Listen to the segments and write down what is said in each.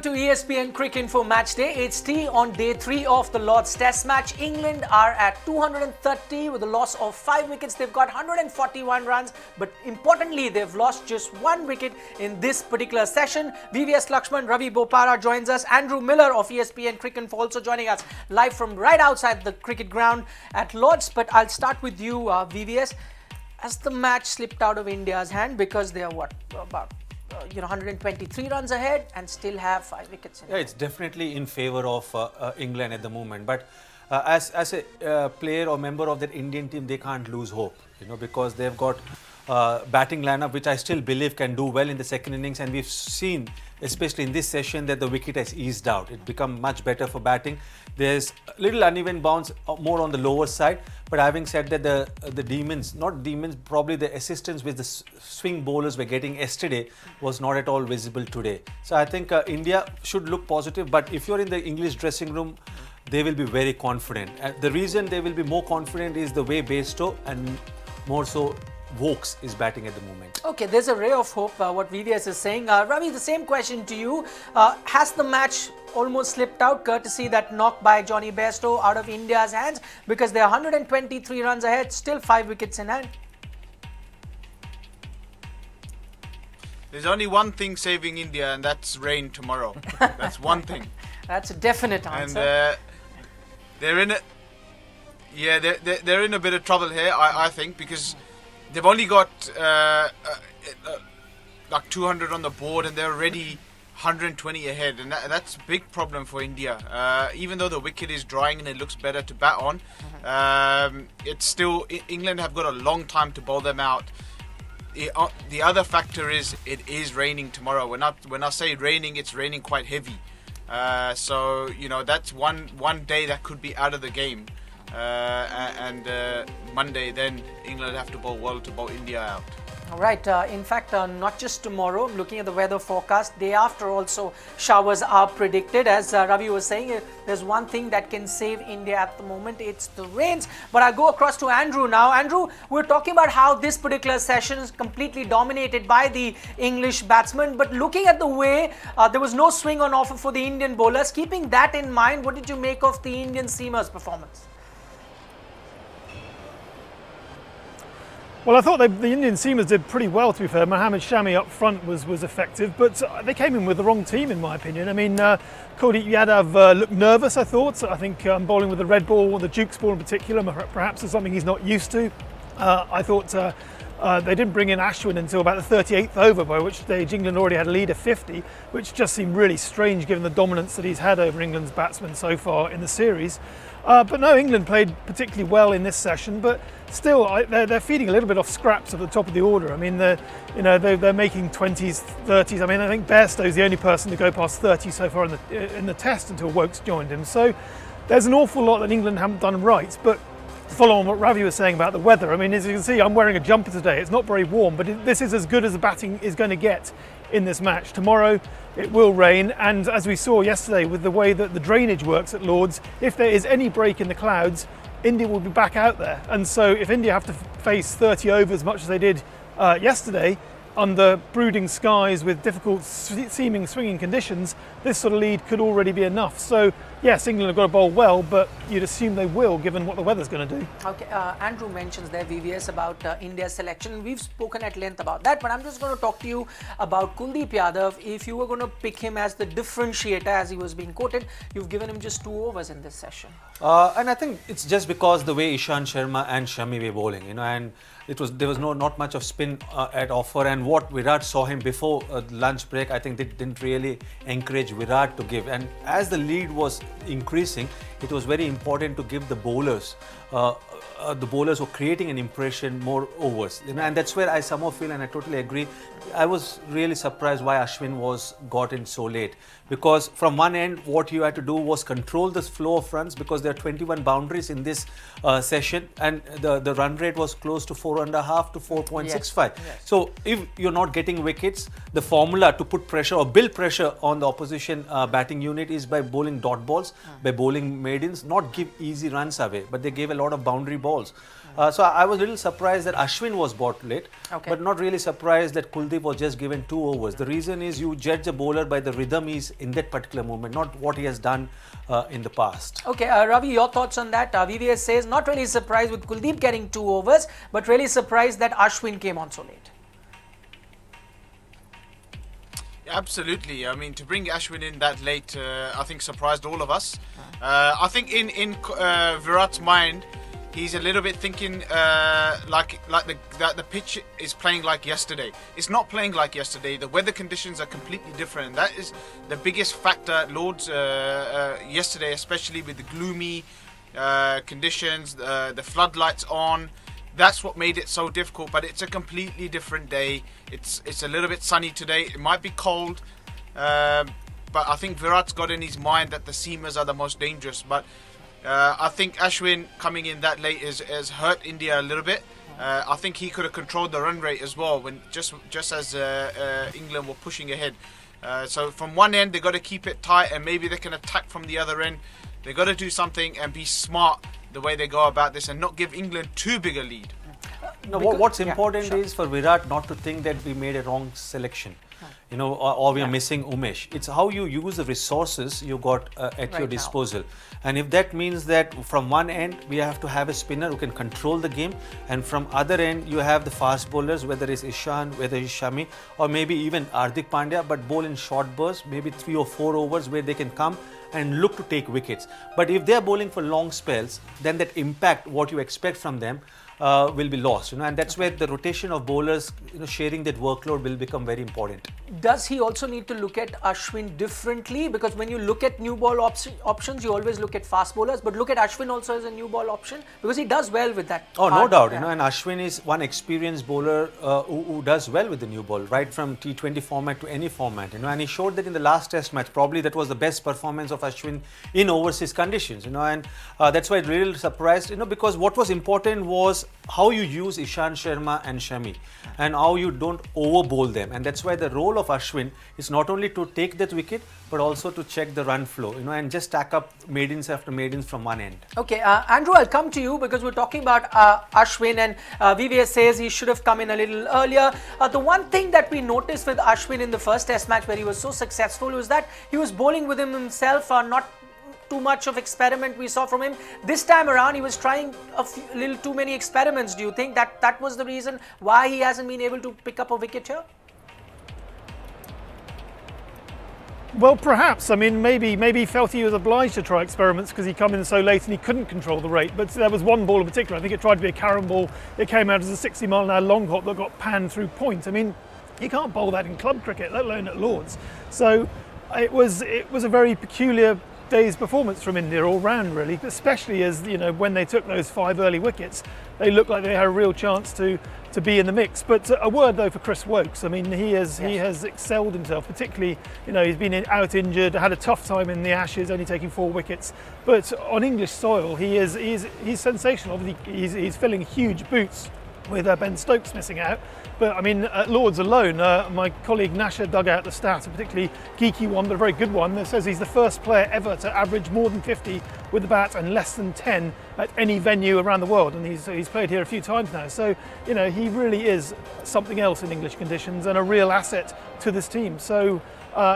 to ESPN Cricket Info Matchday. It's tea on day 3 of the Lord's Test match. England are at 230 with a loss of 5 wickets. They've got 141 runs, but importantly, they've lost just 1 wicket in this particular session. VVS Lakshman, Ravi Bopara joins us. Andrew Miller of ESPN Cricket Info also joining us live from right outside the cricket ground at Lord's. But I'll start with you, VVS. Has the match slipped out of India's hand because they are about 123 runs ahead and still have 5 wickets in? Yeah, it's definitely in favour of England at the moment. But as a player or member of that Indian team, they can't lose hope, because they've got batting lineup which I still believe can do well in the second innings, and we've seen, especially in this session, that the wicket has eased out. It's become much better for batting. There's a little uneven bounce, more on the lower side. But having said that, the demons, not demons, probably the assistance with the swing bowlers were getting yesterday was not at all visible today. So I think India should look positive. But if you're in the English dressing room, they will be very confident. The reason they will be more confident is the way Bairstow and more so Vokes is batting at the moment. Okay, there's a ray of hope, what VVS is saying. Ravi, the same question to you. Has the match almost slipped out courtesy that knock by Johnny Bairstow out of India's hands? Because they're 123 runs ahead, still 5 wickets in hand. There's only one thing saving India, and that's rain tomorrow. That's one thing. That's a definite answer. And they're in they're in a bit of trouble here, I think, because they've only got like 200 on the board, and they're already 120 ahead, and that's a big problem for India. Even though the wicket is drying and it looks better to bat on, it's still, England have got a long time to bowl them out. The other factor is it is raining tomorrow. When I say raining, it's raining quite heavy. So that's one day that could be out of the game. And Monday, then England have to bowl well to bowl India out. All right. In fact, not just tomorrow. Looking at the weather forecast, day after also showers are predicted. As Ravi was saying, there's one thing that can save India at the moment. It's the rains. But I'll go across to Andrew now. Andrew, we're talking about how this particular session is completely dominated by the English batsmen. But looking at the way there was no swing on offer for the Indian bowlers, keeping that in mind, what did you make of the Indian seamers' performance? Well, I thought the Indian seamers did pretty well, to be fair. Mohammad Shami up front was effective, but they came in with the wrong team, in my opinion. I mean, Kuldeep Yadav looked nervous, I thought. I think bowling with the red ball, the Duke's ball in particular, perhaps is something he's not used to. I thought they didn't bring in Ashwin until about the 38th over, by which stage England already had a lead of 50, which just seemed really strange given the dominance that he's had over England's batsmen so far in the series. But no, England played particularly well in this session, but still they're feeding a little bit off scraps at the top of the order. I mean, they're making 20s, 30s. I mean, I think Bairstow's the only person to go past 30 so far in the test until Wokes joined him. So there's an awful lot that England haven't done right. But to follow on what Ravi was saying about the weather, I mean, as you can see, I'm wearing a jumper today. It's not very warm, but this is as good as the batting is going to get in this match. Tomorrow it will rain, and as we saw yesterday with the way that the drainage works at Lord's, if there is any break in the clouds, India will be back out there. And so if India have to face 30 overs, much as they did yesterday, under brooding skies with difficult seeming swinging conditions, this sort of lead could already be enough. So yes, England have got to bowl well, but you'd assume they will, given what the weather's going to do. Okay, Andrew mentions there, VVS, about India's selection. We've spoken at length about that, but I'm just going to talk to you about Kuldeep Yadav. If you were going to pick him as the differentiator, as he was being quoted, you've given him just 2 overs in this session. And I think it's just because the way Ishant Sharma and Shami were bowling, and there was not much of spin at offer, and what Virat saw him before lunch break, I think they didn't really encourage Virat to give. And as the lead was increasing, it was very important to give the bowlers were creating an impression, more overs, and that's where I somehow feel, and I totally agree, I was really surprised why Ashwin got in so late, because from one end what you had to do was control the flow of runs, because there are 21 boundaries in this session, and the run rate was close to 4.5 to 4.65. Yes. So if you're not getting wickets, the formula to put pressure or build pressure on the opposition batting unit is by bowling dot balls, by bowling maidens, not give easy runs away, but they gave a lot of boundary balls. So I was a little surprised that Ashwin was bought late, but not really surprised that Kuldeep was just given 2 overs. The reason is you judge a bowler by the rhythm he's in that particular moment, not what he has done in the past. Okay, Ravi, your thoughts on that? VVS says not really surprised with Kuldeep getting 2 overs, but really surprised that Ashwin came on so late. Absolutely. I mean, to bring Ashwin in that late, I think surprised all of us. I think in Virat's mind, he's a little bit thinking like the pitch is playing like yesterday. It's not playing like yesterday. The weather conditions are completely different. And that is the biggest factor at Lord's yesterday, especially with the gloomy conditions, the floodlights on. That's what made it so difficult. But it's a completely different day. It's a little bit sunny today. It might be cold, but I think Virat's got in his mind that the seamers are the most dangerous. But I think Ashwin coming in that late has hurt India a little bit. I think he could have controlled the run rate as well when just as England were pushing ahead. So from one end they got to keep it tight, and maybe they can attack from the other end. They got to do something and be smart the way they go about this, and not give England too big a lead. No, what's important is for Virat not to think that we made a wrong selection. You know, or we are missing Umesh. It's how you use the resources you got at your disposal. And if that means that from one end we have to have a spinner who can control the game, and from other end you have the fast bowlers, whether it's Ishan, whether it's Shami, or maybe even Hardik Pandya, but bowl in short bursts, maybe 3 or 4 overs where they can come and look to take wickets. But if they are bowling for long spells, then that impact, what you expect from them, will be lost, you know, and that's where the rotation of bowlers, you know, sharing that workload will become very important. Does he also need to look at Ashwin differently? Because when you look at new ball options, you always look at fast bowlers, but look at Ashwin also as a new ball option, because he does well with that. Oh, no doubt, you know, and Ashwin is one experienced bowler who does well with the new ball, right from T20 format to any format, you know, and he showed that in the last test match. Probably that was the best performance of Ashwin in overseas conditions, you know, and that's why I really surprised, you know, because what was important was how you use Ishan Sharma and Shami, and how you don't over bowl them. And that's why the role of Ashwin is not only to take that wicket, but also to check the run flow, you know, and just stack up maidens after maidens from one end. Okay, Andrew, I'll come to you because we're talking about Ashwin, and VVS says he should have come in a little earlier. The one thing that we noticed with Ashwin in the first test match where he was so successful was that he was bowling with himself, not too much of experiment we saw from him. This time around he was trying a little too many experiments. Do you think that that was the reason why he hasn't been able to pick up a wicket here? Well, perhaps. I mean, maybe he felt he was obliged to try experiments because he come in so late and he couldn't control the rate. But there was one ball in particular, I think it tried to be a carrom ball. It came out as a 60-mile-an-hour long hop that got panned through point. I mean, you can't bowl that in club cricket, let alone at Lord's. So it was a very peculiar day's performance from India all round, really, especially as, you know, when they took those 5 early wickets, they looked like they had a real chance to be in the mix. But a word though for Chris Woakes. I mean, he has excelled himself, particularly, you know, he's been out injured, had a tough time in the Ashes, only taking 4 wickets. But on English soil, he's sensational. Obviously, he's filling huge boots with Ben Stokes missing out. But I mean, at Lord's alone, my colleague Nasha dug out the stat, a particularly geeky one, but a very good one, that says he's the first player ever to average more than 50 with the bat and less than 10 at any venue around the world. And he's played here a few times now. So, you know, he really is something else in English conditions and a real asset to this team. So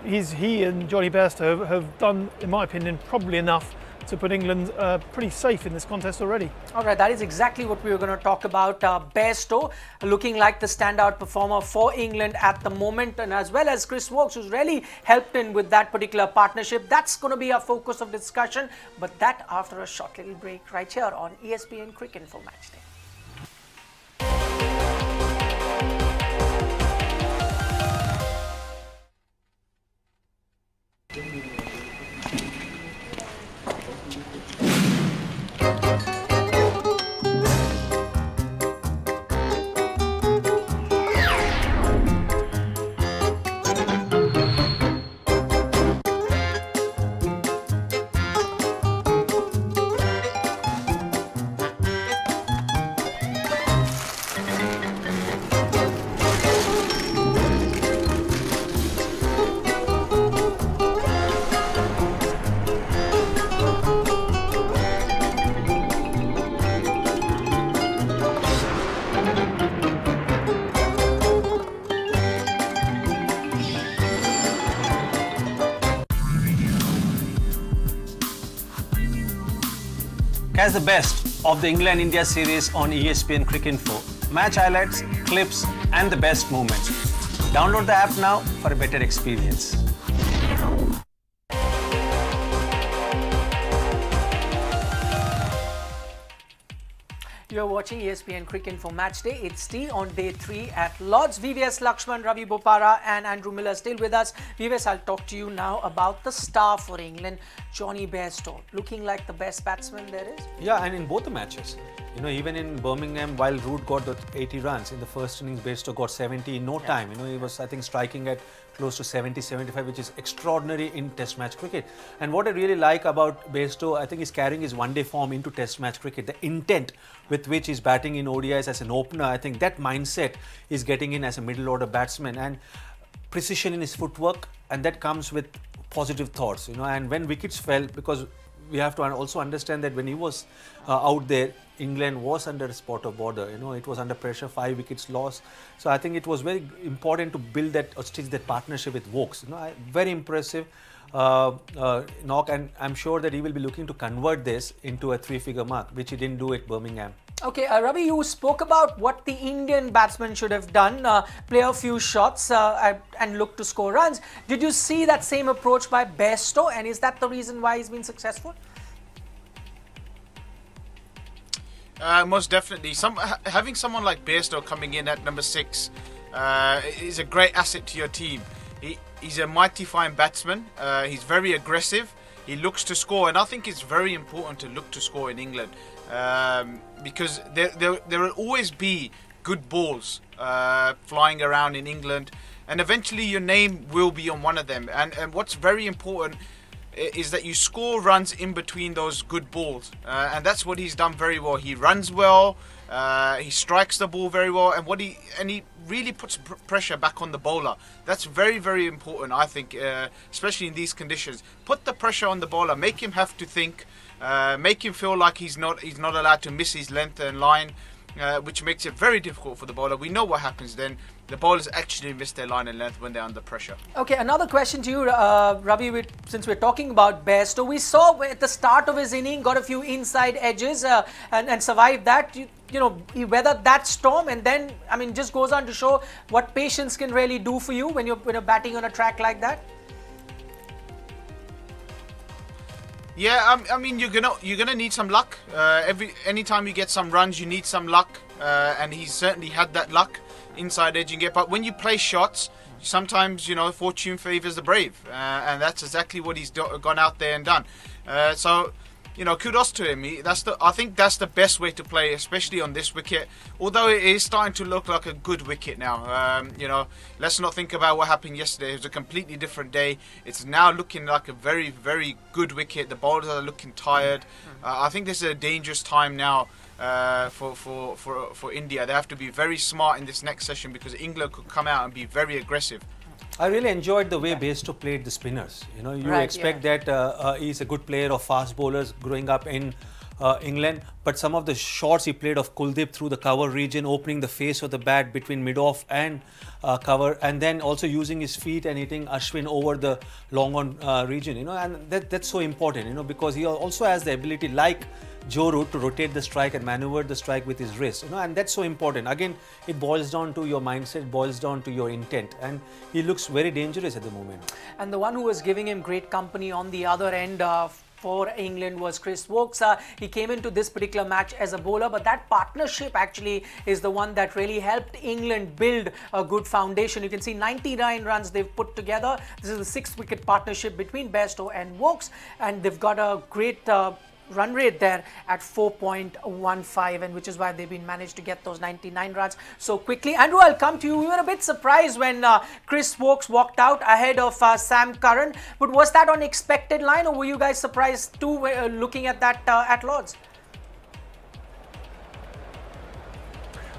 he and Johnny Bairstow have done, in my opinion, probably enough to put England pretty safe in this contest already. All right, that is exactly what we were going to talk about. Bairstow looking like the standout performer for England at the moment, and as well as Chris Woakes, who's really helped in with that particular partnership. That's going to be our focus of discussion, but that after a short little break right here on ESPN Cricket for Matchday. Catch the best of the England-India series on ESPN Cricinfo. Match highlights, clips and the best moments. Download the app now for a better experience. You're watching ESPN Cricinfo Matchday. It's tea on day 3 at Lord's. VVS Lakshman, Ravi Bopara and Andrew Miller still with us. VVS, I'll talk to you now about the star for England, Jonny Bairstow. Looking like the best batsman there is? Yeah, and in both the matches. You know, even in Birmingham, while Root got the 80 runs, in the first innings, Bairstow got 70 in no time. You know, he was, I think, striking at close to 70, 75, which is extraordinary in Test match cricket. And what I really like about Bairstow, I think, is carrying his one-day form into Test match cricket. The intent with which he's batting in ODIs as an opener, I think that mindset is getting in as a middle-order batsman, and precision in his footwork, and that comes with positive thoughts. You know, and when wickets fell, because we have to also understand that when he was out there, England was under a spot of bother. You know, it was under pressure, 5 wickets lost. So I think it was very important to build that or stitch that partnership with Vokes. You know, very impressive knock, and I'm sure that he will be looking to convert this into a 3-figure mark, which he didn't do at Birmingham. Okay, Ravi, you spoke about what the Indian batsman should have done, play a few shots and look to score runs. Did you see that same approach by Bairstow, and is that the reason why he's been successful? Most definitely. Having someone like Bairstow coming in at number 6 is a great asset to your team. He's a mighty fine batsman. He's very aggressive. He looks to score, and I think it's very important to look to score in England because there will always be good balls flying around in England, and eventually your name will be on one of them. And what's very important is that you score runs in between those good balls, and that's what he's done very well. He runs well, he strikes the ball very well, and he really puts pressure back on the bowler. That's very, very important, I think, especially in these conditions. Put the pressure on the bowler, make him have to think, make him feel like he's not allowed to miss his length and line, which makes it very difficult for the bowler. We know what happens then. The bowlers actually miss their line and length when they're under pressure. Okay, another question to you, Ravi, since we're talking about Bairstow. We saw at the start of his inning, got a few inside edges and survived that. You know, he weathered that storm, and then, I mean, just goes on to show what patience can really do for you when you're batting on a track like that. Yeah, I mean, you're gonna need some luck. Anytime you get some runs, you need some luck, and he's certainly had that luck, inside edging it. But when you play shots, sometimes, you know, fortune favors the brave, and that's exactly what he's gone out there and done. So, you know, kudos to him. I think that's the best way to play, especially on this wicket. Although it is starting to look like a good wicket now. You know, let's not think about what happened yesterday. It was a completely different day. It's now looking like a very, very good wicket. The bowlers are looking tired. I think this is a dangerous time now for India. They have to be very smart in this next session because England could come out and be very aggressive. I really enjoyed the way Bairstow played the spinners. You know, you expect that he's a good player of fast bowlers growing up in England, but some of the shots he played of Kuldeep through the cover region, opening the face of the bat between mid-off and cover, and then also using his feet and hitting Ashwin over the long-on region, you know, and that's so important, you know, because he also has the ability, like Joe Root, to rotate the strike and maneuver the strike with his wrist, you know, and that's so important. Again, it boils down to your mindset, boils down to your intent, and he looks very dangerous at the moment. And the one who was giving him great company on the other end for England was Chris Vokes. He came into this particular match as a bowler, but that partnership actually is the one that really helped England build a good foundation. You can see 99 runs they've put together. This is the 6th wicket partnership between Bairstow and Vokes, and they've got a great run rate there at 4.15, and which is why they've been managed to get those 99 runs so quickly. Andrew, I'll come to you. We were a bit surprised when Chris Vokes walked out ahead of Sam Curran, but was that on expected line, or were you guys surprised too looking at that at Lord's?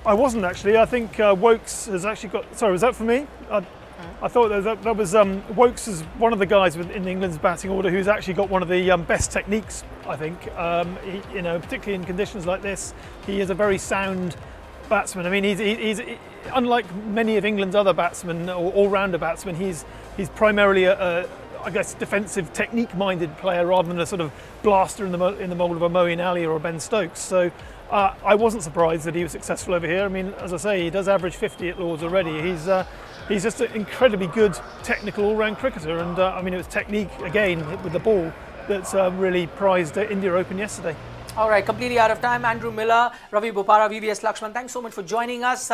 I wasn't actually. I think Vokes has actually got. Sorry, was that for me? I thought that was Vokes is one of the guys in England's batting order who's actually got one of the best techniques. I think, you know, particularly in conditions like this, he is a very sound batsman. I mean, he's unlike many of England's other batsmen or all-rounder batsmen. He's primarily a I guess, defensive technique-minded player rather than a sort of blaster in the mould of a Moeen Ali or a Ben Stokes. So I wasn't surprised that he was successful over here. I mean, as I say, he does average 50 at Lords already. He's just an incredibly good technical all-round cricketer, and I mean, it was technique again with the ball that's really prized India Open yesterday. All right, completely out of time. Andrew Miller, Ravi Bopara, VVS Lakshman, thanks so much for joining us.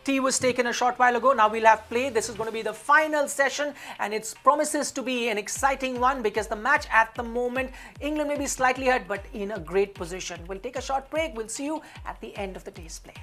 Tea was taken a short while ago. Now we'll have play. This is going to be the final session, and it promises to be an exciting one because the match at the moment, England may be slightly ahead, but in a great position. We'll take a short break. We'll see you at the end of the day's play.